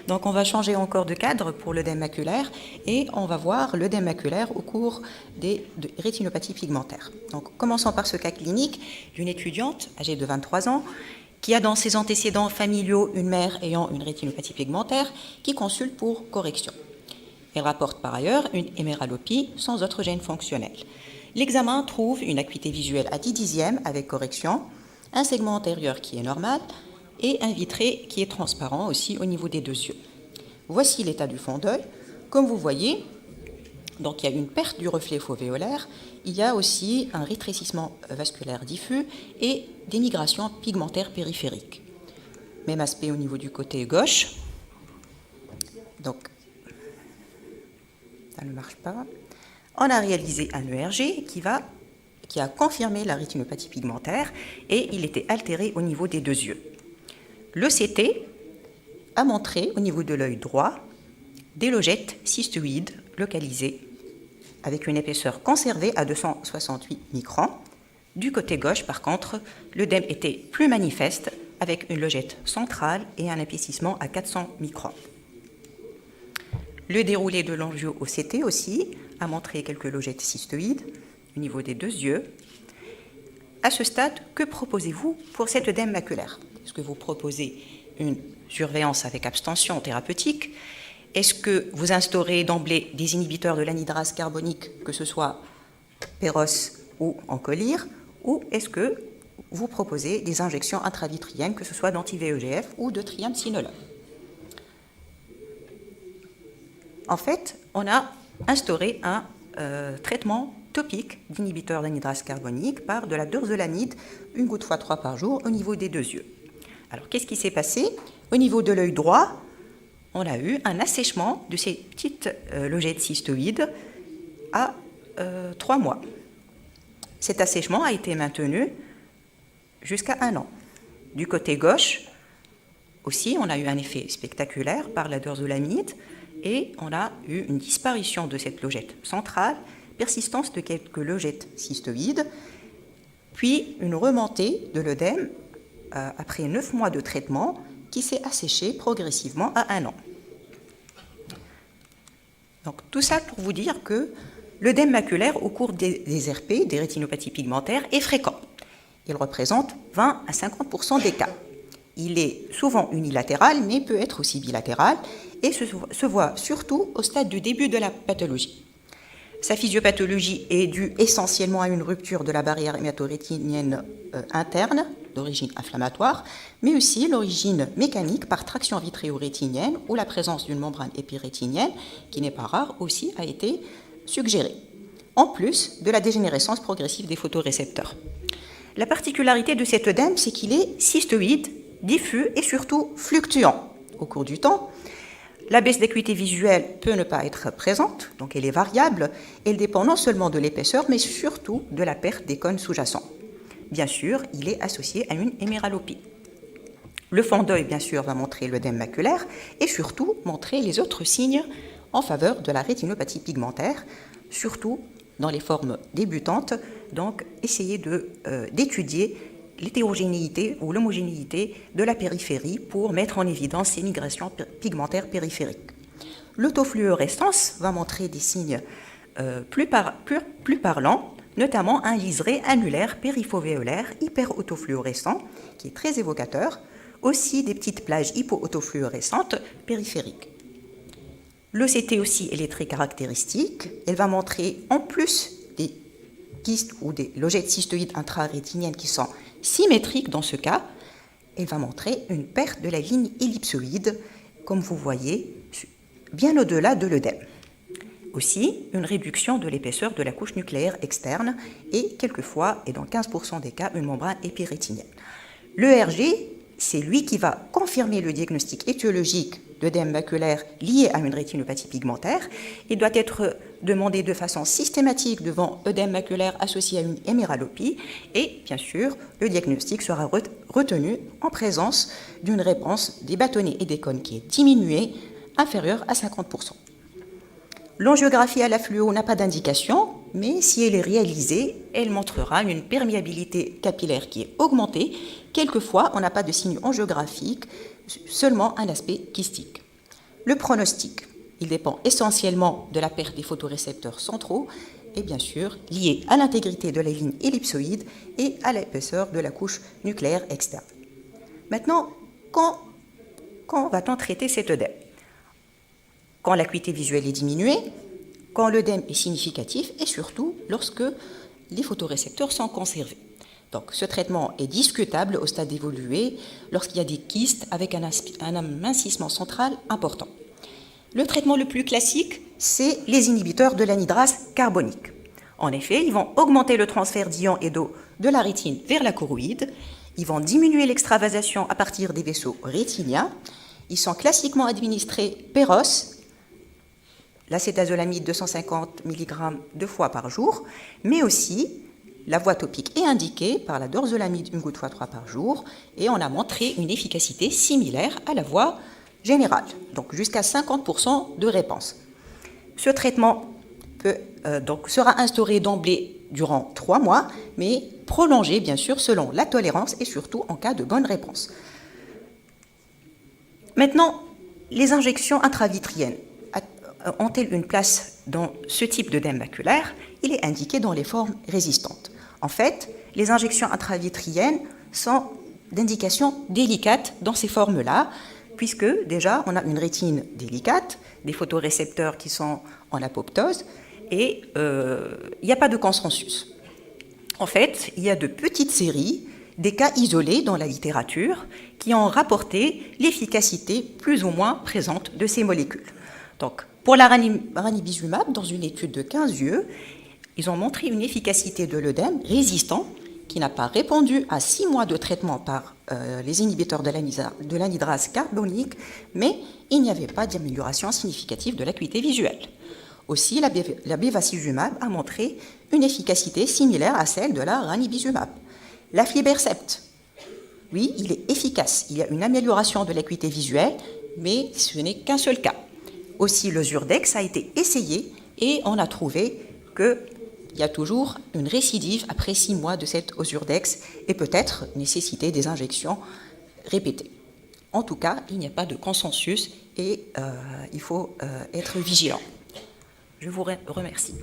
Donc on va changer encore de cadre pour l'œdème maculaire et on va voir l'œdème maculaire au cours des rétinopathies pigmentaires. Donc commençons par ce cas clinique d'une étudiante âgée de 23 ans qui a dans ses antécédents familiaux une mère ayant une rétinopathie pigmentaire qui consulte pour correction. Elle rapporte par ailleurs une héméralopie sans autre gène fonctionnel. L'examen trouve une acuité visuelle à 10/10 avec correction, un segment antérieur qui est normal et un vitré qui est transparent aussi au niveau des deux yeux. Voici l'état du fond d'œil. Comme vous voyez, donc il y a une perte du reflet fovéolaire, il y a aussi un rétrécissement vasculaire diffus et des migrations pigmentaires périphériques. Même aspect au niveau du côté gauche. Donc, ça ne marche pas. On a réalisé un ERG qui a confirmé la rétinopathie pigmentaire et il était altéré au niveau des deux yeux. Le CT a montré au niveau de l'œil droit des logettes cystoïdes localisées avec une épaisseur conservée à 268 microns. Du côté gauche, par contre, l'œdème était plus manifeste avec une logette centrale et un épaississement à 400 microns. Le déroulé de l'angio au CT aussi a montré quelques logettes cystoïdes au niveau des deux yeux. À ce stade, que proposez-vous pour cet œdème maculaire? Est-ce que vous proposez une surveillance avec abstention thérapeutique? Est-ce que vous instaurez d'emblée des inhibiteurs de l'anhydrase carbonique, que ce soit Péros ou Encolire? Ou est-ce que vous proposez des injections intravitriennes, que ce soit d'anti-VEGF ou de triamcinolone? En fait, on a instauré un traitement topique d'inhibiteur d'anhydrase carbonique par de la dorzolamide, une goutte fois 3 par jour au niveau des deux yeux. Alors, qu'est-ce qui s'est passé? Au niveau de l'œil droit, on a eu un assèchement de ces petites logettes cystoïdes à 3 mois. Cet assèchement a été maintenu jusqu'à 1 an. Du côté gauche, aussi, on a eu un effet spectaculaire par la dorzolamide et on a eu une disparition de cette logette centrale, persistance de quelques logettes cystoïdes, puis une remontée de l'œdème après 9 mois de traitement qui s'est asséché progressivement à 1 an. Donc tout ça pour vous dire que l'œdème maculaire au cours des RP, des rétinopathies pigmentaires, est fréquent. Il représente 20 à 50% des cas. Il est souvent unilatéral, mais peut être aussi bilatéral, et se voit surtout au stade du début de la pathologie. Sa physiopathologie est due essentiellement à une rupture de la barrière hémato-rétinienne interne, d'origine inflammatoire, mais aussi l'origine mécanique par traction vitréo-rétinienne ou la présence d'une membrane épirétinienne, qui n'est pas rare, aussi a été suggérée, en plus de la dégénérescence progressive des photorécepteurs. La particularité de cet œdème, c'est qu'il est cystoïde, diffus et surtout fluctuant au cours du temps. La baisse d'acuité visuelle peut ne pas être présente, donc elle est variable. Elle dépend non seulement de l'épaisseur, mais surtout de la perte des cônes sous-jacents. Bien sûr, il est associé à une héméralopie. Le fond d'œil, bien sûr, va montrer l'œdème maculaire et surtout montrer les autres signes en faveur de la rétinopathie pigmentaire, surtout dans les formes débutantes. Donc, essayez d'étudier l'hétérogénéité ou l'homogénéité de la périphérie pour mettre en évidence ces migrations pigmentaires périphériques. L'autofluorescence va montrer des signes plus parlants, notamment un liseré annulaire périfovéolaire hyper-autofluorescent, qui est très évocateur, aussi des petites plages hypo-autofluorescentes périphériques. L'OCT aussi, elle est très caractéristique. Elle va montrer, en plus des kystes ou des logettes cystoïdes intrarétiniennes qui sont symétriques dans ce cas, elle va montrer une perte de la ligne ellipsoïde, comme vous voyez, bien au-delà de l'œdème. Aussi, une réduction de l'épaisseur de la couche nucléaire externe et quelquefois, et dans 15% des cas, une membrane épirétinienne. L'ERG, c'est lui qui va confirmer le diagnostic étiologique d'œdème maculaire lié à une rétinopathie pigmentaire. Il doit être demandé de façon systématique devant œdème maculaire associé à une héméralopie et, bien sûr, le diagnostic sera retenu en présence d'une réponse des bâtonnets et des cônes qui est diminuée, inférieure à 50%. L'angiographie à la fluo n'a pas d'indication, mais si elle est réalisée, elle montrera une perméabilité capillaire qui est augmentée. Quelquefois, on n'a pas de signe angiographique, seulement un aspect kystique. Le pronostic, il dépend essentiellement de la perte des photorécepteurs centraux et bien sûr lié à l'intégrité de la ligne ellipsoïde et à l'épaisseur de la couche nucléaire externe. Maintenant, quand va-t-on traiter cet œdème? Quand l'acuité visuelle est diminuée, quand l'œdème est significatif et surtout lorsque les photorécepteurs sont conservés. Donc, ce traitement est discutable au stade évolué lorsqu'il y a des kystes avec un amincissement central important. Le traitement le plus classique, c'est les inhibiteurs de l'anhydrase carbonique. En effet, ils vont augmenter le transfert d'ions et d'eau de la rétine vers la choroïde, ils vont diminuer l'extravasation à partir des vaisseaux rétiniens, ils sont classiquement administrés péros, l'acétazolamide 250 mg 2 fois par jour, mais aussi la voie topique est indiquée par la dorzolamide une goutte fois 3 par jour et on a montré une efficacité similaire à la voie générale, donc jusqu'à 50% de réponse. Ce traitement sera instauré d'emblée durant 3 mois, mais prolongé bien sûr selon la tolérance et surtout en cas de bonne réponse. Maintenant, les injections intravitriennes ont-elles une place dans ce type d'œdème maculaire? Il est indiqué dans les formes résistantes. En fait, les injections intravitriennes sont d'indication délicate dans ces formes-là, puisque déjà on a une rétine délicate, des photorécepteurs qui sont en apoptose, et il n'y a pas de consensus. En fait, il y a de petites séries, des cas isolés dans la littérature, qui ont rapporté l'efficacité plus ou moins présente de ces molécules. Donc, pour la ranibizumab, dans une étude de 15 yeux, ils ont montré une efficacité de l'œdème résistant qui n'a pas répondu à 6 mois de traitement par les inhibiteurs de l'anhydrase carbonique, mais il n'y avait pas d'amélioration significative de l'acuité visuelle. Aussi, la bevacizumab a montré une efficacité similaire à celle de la ranibizumab. L'aflibercept, oui, il est efficace. Il y a une amélioration de l'acuité visuelle, mais ce n'est qu'un seul cas. Aussi, le Zurdex a été essayé et on a trouvé qu'il y a toujours une récidive après 6 mois de cet Ozurdex et peut-être nécessiter des injections répétées. En tout cas, il n'y a pas de consensus et il faut être vigilant. Je vous remercie.